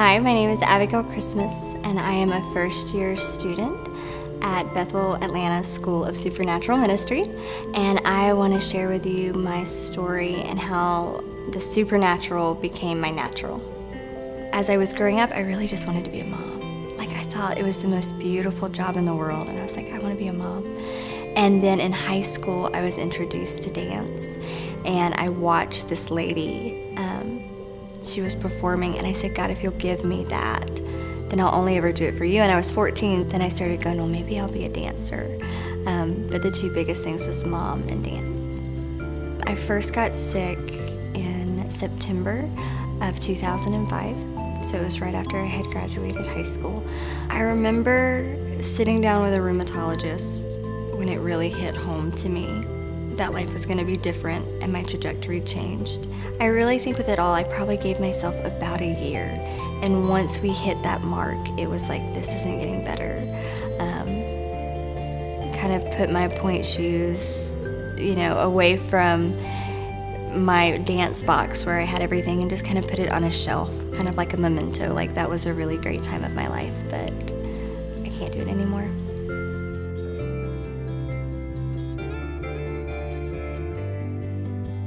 Hi, my name is Abigail Christmas, and I am a first-year student at Bethel Atlanta School of Supernatural Ministry, and I want to share with you my story and how the supernatural became my natural. As I was growing up, I really just wanted to be a mom. I thought it was the most beautiful job in the world, and I was like, I want to be a mom. And then in high school, I was introduced to dance, and I watched this lady. She was performing, and I said, God, if you'll give me that, then I'll only ever do it for you. And I was 14. Then I started going, well, maybe I'll be a dancer. But the two biggest things was mom and dance. I first got sick in September of 2005. So it was right after I had graduated high school. I remember sitting down with a rheumatologist when it really hit home to me that life was going to be different and my trajectory changed. I really think with it all, I probably gave myself about a year. And once we hit that mark, it was like, this isn't getting better. Kind of put my point shoes, away from my dance box where I had everything and just kind of put it on a shelf, kind of like a memento. Like that was a really great time of my life, but I can't do it anymore.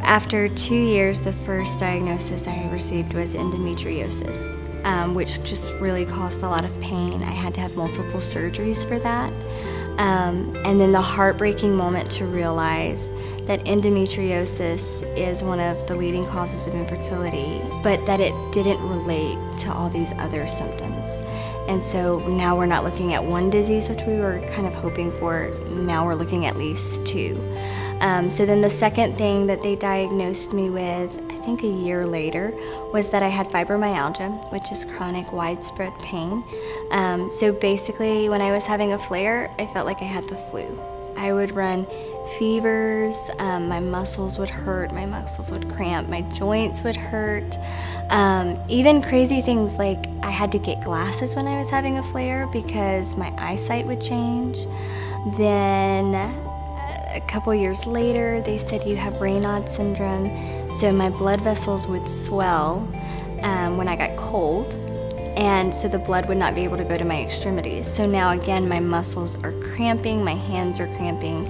After 2 years, the first diagnosis I received was endometriosis, which just really caused a lot of pain. I had to have multiple surgeries for that. And then the heartbreaking moment to realize that endometriosis is one of the leading causes of infertility, but that it didn't relate to all these other symptoms. And so now we're not looking at one disease, which we were kind of hoping for. Now we're looking at least two. So then the second thing that they diagnosed me with, I think a year later, was that I had fibromyalgia, which is chronic widespread pain. So basically when I was having a flare, I felt like I had the flu. I would run fevers, my muscles would hurt, my muscles would cramp, my joints would hurt. Even crazy things like I had to get glasses when I was having a flare because my eyesight would change. Then a couple years later, they said you have Raynaud syndrome, so my blood vessels would swell when I got cold, and so the blood would not be able to go to my extremities. So now again, my muscles are cramping, my hands are cramping.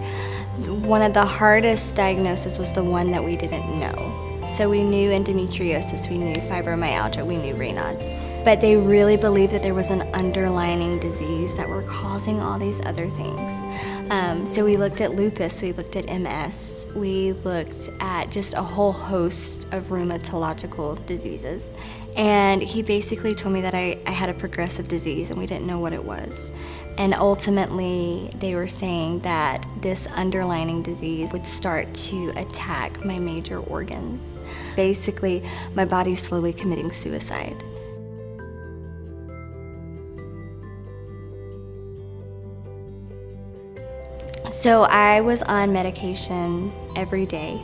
One of the hardest diagnoses was the one that we didn't know. So we knew endometriosis, we knew fibromyalgia, we knew Raynaud's. But they really believed that there was an underlying disease that were causing all these other things. So we looked at lupus, we looked at MS, we looked at just a whole host of rheumatological diseases. And he basically told me that I had a progressive disease and we didn't know what it was. And ultimately, they were saying that this underlying disease would start to attack my major organs. Basically, my body's slowly committing suicide. So I was on medication every day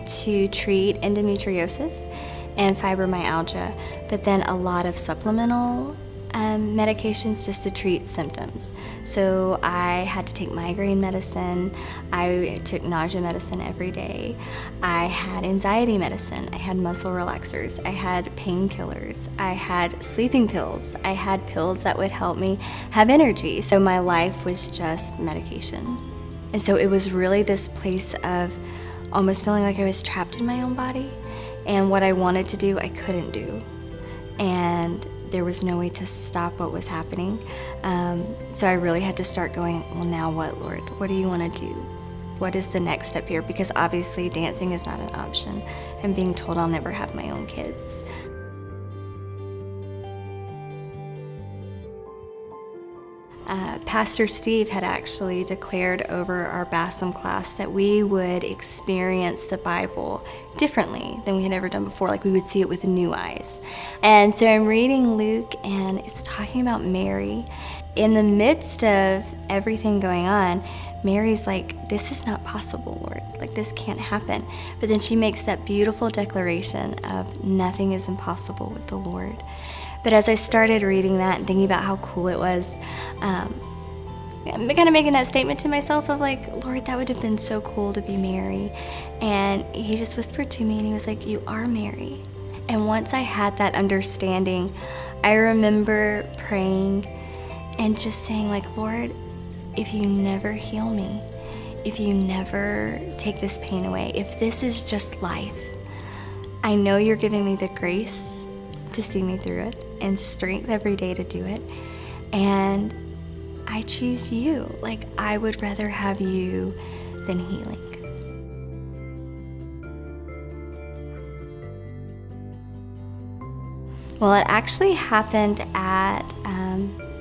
to treat endometriosis and fibromyalgia, but then a lot of supplemental medications just to treat symptoms. So I had to take migraine medicine, I took nausea medicine every day, I had anxiety medicine, I had muscle relaxers, I had painkillers, I had sleeping pills, I had pills that would help me have energy. So my life was just medication. And so it was really this place of almost feeling like I was trapped in my own body, and what I wanted to do, I couldn't do. And there was no way to stop what was happening. So I really had to start going, well, now what, Lord? What do you want to do? What is the next step here? Because obviously dancing is not an option. I'm being told I'll never have my own kids. Pastor Steve had actually declared over our BASM class that we would experience the Bible differently than we had ever done before, like we would see it with new eyes. And so I'm reading Luke, and it's talking about Mary. In the midst of everything going on, Mary's like, this is not possible, Lord. Like, this can't happen. But then she makes that beautiful declaration of nothing is impossible with the Lord. But as I started reading that and thinking about how cool it was, I'm kind of making that statement to myself of like, Lord, that would have been so cool to be Mary. And he just whispered to me and he was like, you are Mary. And once I had that understanding, I remember praying and just saying, like, Lord, if you never heal me, if you never take this pain away, if this is just life, I know you're giving me the grace to see me through it and strength every day to do it. And I choose you. Like, I would rather have you than healing. Well, it actually happened at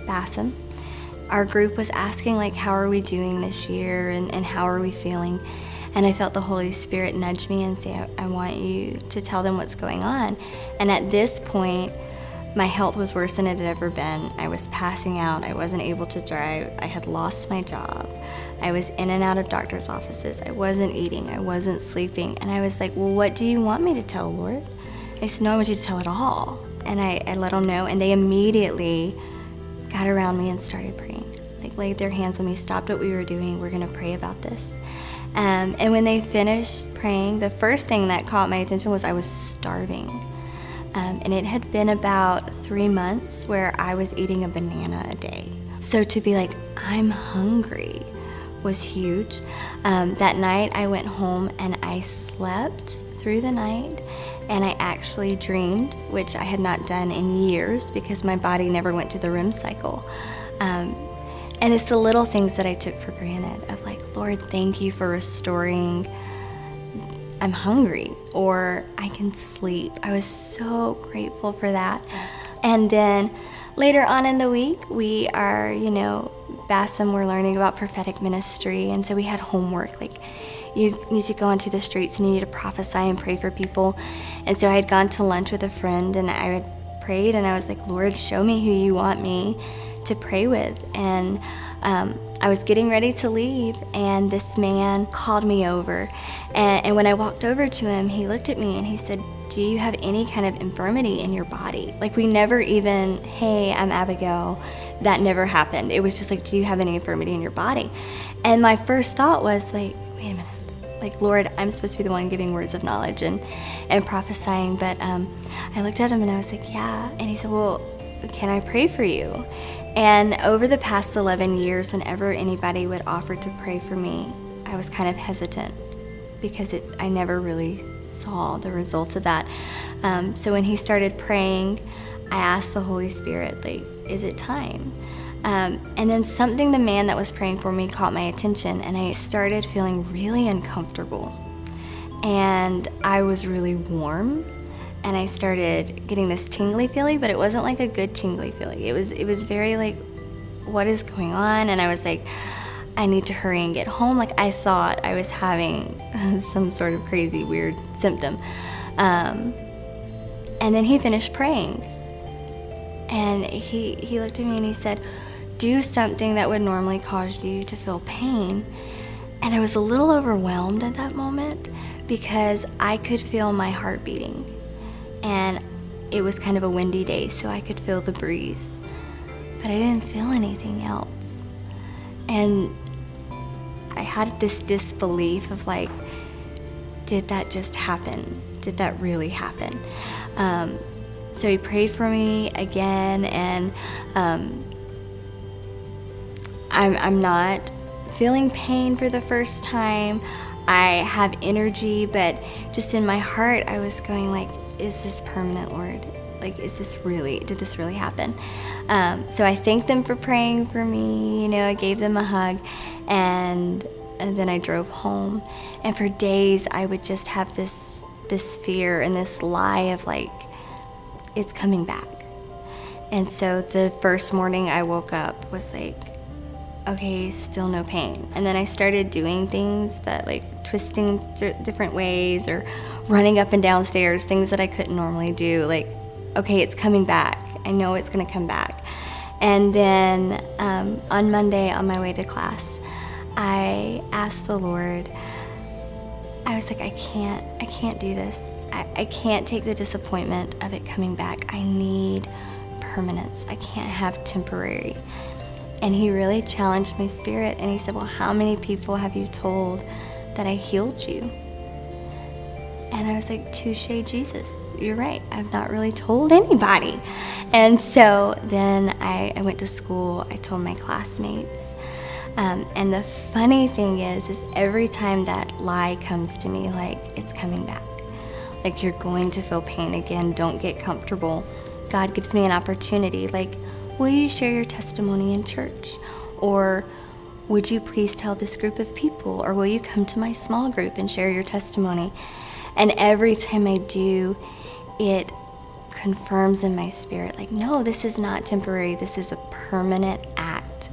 Bassam. Our group was asking, like, how are we doing this year and how are we feeling? And I felt the Holy Spirit nudge me and say, I want you to tell them what's going on. And at this point, my health was worse than it had ever been. I was passing out. I wasn't able to drive. I had lost my job. I was in and out of doctor's offices. I wasn't eating. I wasn't sleeping. And I was like, well, what do you want me to tell, Lord? I said, no, I want you to tell it all. And I let them know. And they immediately got around me and started praying. Like, laid their hands on me, stopped what we were doing. We're going to pray about this. And when they finished praying, the first thing that caught my attention was I was starving. And it had been about 3 months where I was eating a banana a day. So to be like, I'm hungry was huge. That night I went home and I slept through the night, and I actually dreamed, which I had not done in years because my body never went to the REM cycle. And it's the little things that I took for granted of like, Lord, thank you for restoring. I'm hungry, or I can sleep. I was so grateful for that. And then later on in the week, we are, Bassam, we're learning about prophetic ministry. And so we had homework, like you need to go into the streets and you need to prophesy and pray for people. And so I had gone to lunch with a friend and I had prayed and I was like, Lord, show me who you want me to pray with. And I was getting ready to leave, and this man called me over. And when I walked over to him, he looked at me and he said, do you have any kind of infirmity in your body? Like, we never even, hey, I'm Abigail. That never happened. It was just like, do you have any infirmity in your body? And my first thought was like, wait a minute. Like, Lord, I'm supposed to be the one giving words of knowledge and prophesying. But I looked at him and I was like, yeah. And he said, well, can I pray for you? And over the past 11 years, whenever anybody would offer to pray for me, I was kind of hesitant because I never really saw the results of that. So when he started praying, I asked the Holy Spirit, like, is it time? And then the man that was praying for me caught my attention, and I started feeling really uncomfortable. And I was really warm. And I started getting this tingly feeling, but it wasn't like a good tingly feeling. It was very like, what is going on? And I was like, I need to hurry and get home. Like, I thought I was having some sort of crazy, weird symptom. And then he finished praying. And he looked at me and he said, do something that would normally cause you to feel pain. And I was a little overwhelmed at that moment because I could feel my heart beating. And it was kind of a windy day, so I could feel the breeze. But I didn't feel anything else. And I had this disbelief of like, did that just happen? Did that really happen? So he prayed for me again, and I'm not feeling pain for the first time. I have energy, but just in my heart, I was going like, is this permanent, Lord? Like, did this really happen? So I thanked them for praying for me. I gave them a hug, and then I drove home. And for days, I would just have this fear and this lie of like, it's coming back. And so the first morning I woke up was like, okay, still no pain. And then I started doing things that like twisting different ways or running up and down stairs, things that I couldn't normally do. Like, okay, it's coming back. I know it's gonna come back. And then on Monday on my way to class, I asked the Lord, I was like, I can't do this. I can't take the disappointment of it coming back. I need permanence. I can't have temporary. And he really challenged my spirit, and he said, well, how many people have you told that I healed you? And I was like, touche, Jesus, you're right. I've not really told anybody. And so then I went to school. I told my classmates. And the funny thing is every time that lie comes to me, like, it's coming back. Like, you're going to feel pain again. Don't get comfortable. God gives me an opportunity. Like, will you share your testimony in church? Or would you please tell this group of people? Or will you come to my small group and share your testimony? And every time I do, it confirms in my spirit, like, no, this is not temporary. This is a permanent act.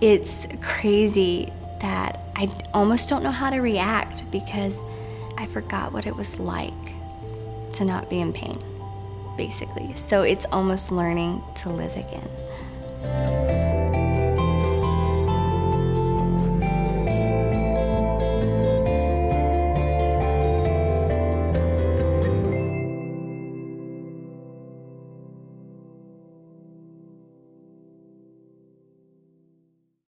It's crazy that I almost don't know how to react because I forgot what it was like to not be in pain, basically. So it's almost learning to live again.